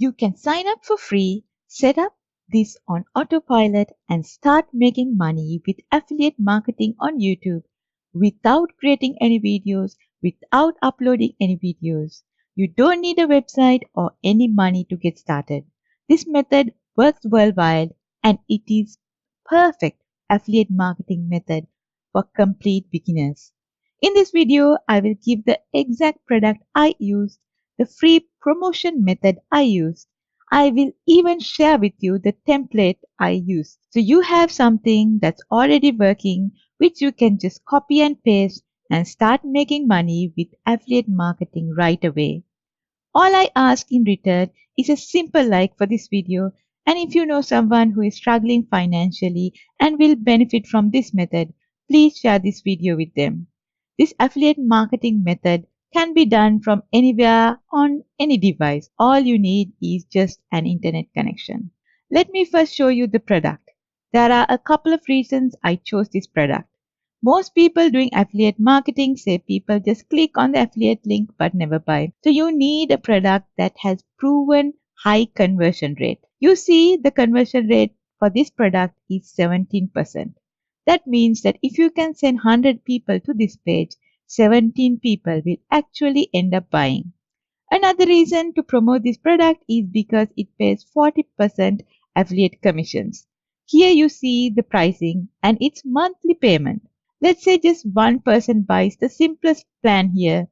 You can sign up for free, set up this on autopilot and start making money with affiliate marketing on YouTube without creating any videos, without uploading any videos. You don't need a website or any money to get started. This method works worldwide and it is perfect affiliate marketing method for complete beginners. In this video, I will give the exact product I used, the free promotion method I used. I will even share with you the template I used. So you have something that's already working, which you can just copy and paste and start making money with affiliate marketing right away. All I ask in return is a simple like for this video, and if you know someone who is struggling financially and will benefit from this method, please share this video with them. This affiliate marketing method can be done from anywhere on any device. All you need is just an internet connection. Let me first show you the product. There are a couple of reasons I chose this product. Most people doing affiliate marketing say people just click on the affiliate link but never buy. So you need a product that has proven high conversion rate. You see the conversion rate for this product is 17%. That means that if you can send 100 people to this page, 17 people will actually end up buying. Another reason to promote this product is because it pays 40% affiliate commissions. Here you see the pricing and its monthly payment. Let's say just one person buys the simplest plan here,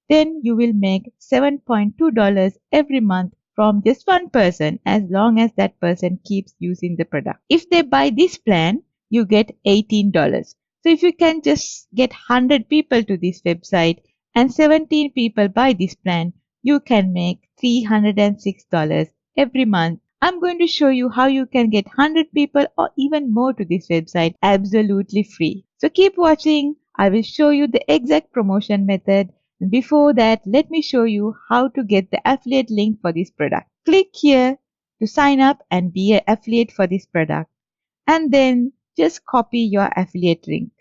then you will make $7.2 every month from just one person as long as that person keeps using the product. If they buy this plan, you get $18. So if you can just get 100 people to this website and 17 people buy this plan, you can make $306 every month. I'm going to show you how you can get 100 people or even more to this website absolutely free. So keep watching. I will show you the exact promotion method. And before that, let me show you how to get the affiliate link for this product. Click here to sign up and be an affiliate for this product. And then just copy your affiliate link.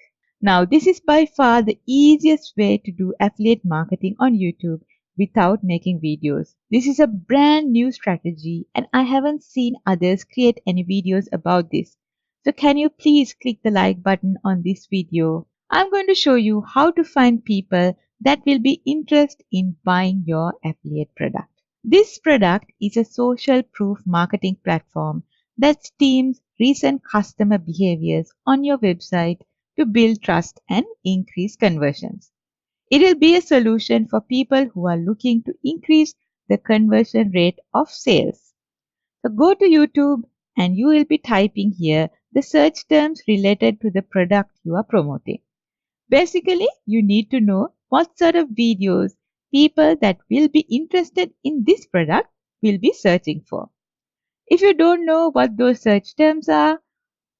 Now, this is by far the easiest way to do affiliate marketing on YouTube without making videos. This is a brand new strategy and I haven't seen others create any videos about this. So can you please click the like button on this video? I'm going to show you how to find people that will be interested in buying your affiliate product. This product is a social proof marketing platform that steams recent customer behaviors on your website to build trust and increase conversions. It will be a solution for people who are looking to increase the conversion rate of sales. So go to YouTube and you will be typing here the search terms related to the product you are promoting. Basically, you need to know what sort of videos people that will be interested in this product will be searching for. If you don't know what those search terms are,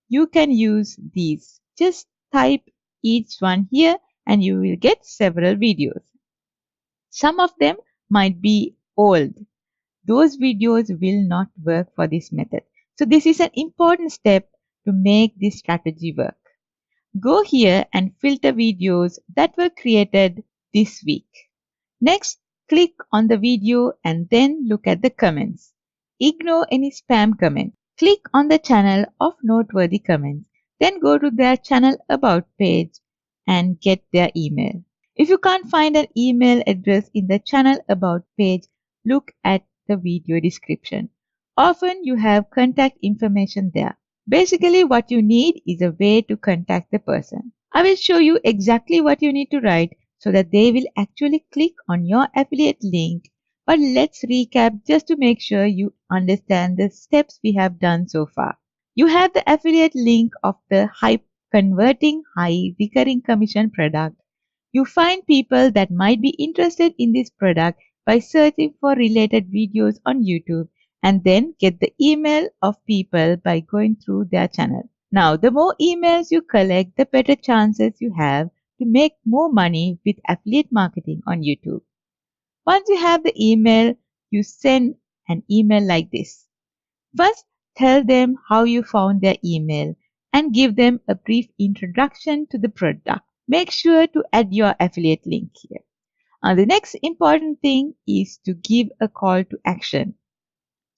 you can use these. Just type each one here and you will get several videos. Some of them might be old. Those videos will not work for this method. So this is an important step to make this strategy work. Go here and filter videos that were created this week. Next, click on the video and then look at the comments. Ignore any spam comments. Click on the channel of noteworthy comments. Then go to their channel about page and get their email. If you can't find an email address in the channel about page, look at the video description. Often you have contact information there. Basically what you need is a way to contact the person. I will show you exactly what you need to write so that they will actually click on your affiliate link. But let's recap just to make sure you understand the steps we have done so far. You have the affiliate link of the high converting high recurring commission product. You find people that might be interested in this product by searching for related videos on YouTube and then get the email of people by going through their channel. Now, the more emails you collect, the better chances you have to make more money with affiliate marketing on YouTube. Once you have the email, you send an email like this. First, tell them how you found their email and give them a brief introduction to the product. Make sure to add your affiliate link here. The next important thing is to give a call to action.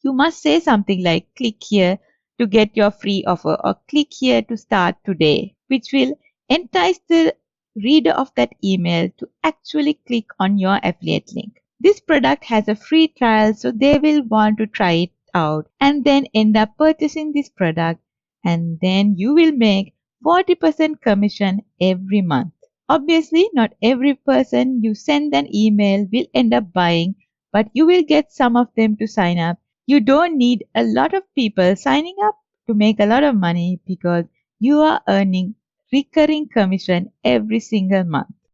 You must say something like click here to get your free offer or click here to start today, which will entice the reader of that email to actually click on your affiliate link. This product has a free trial, so they will want to try it out and then end up purchasing this product, and then you will make 40% commission every month. Obviously, not every person you send an email will end up buying, but you will get some of them to sign up. You don't need a lot of people signing up to make a lot of money because you are earning recurring commission every single month.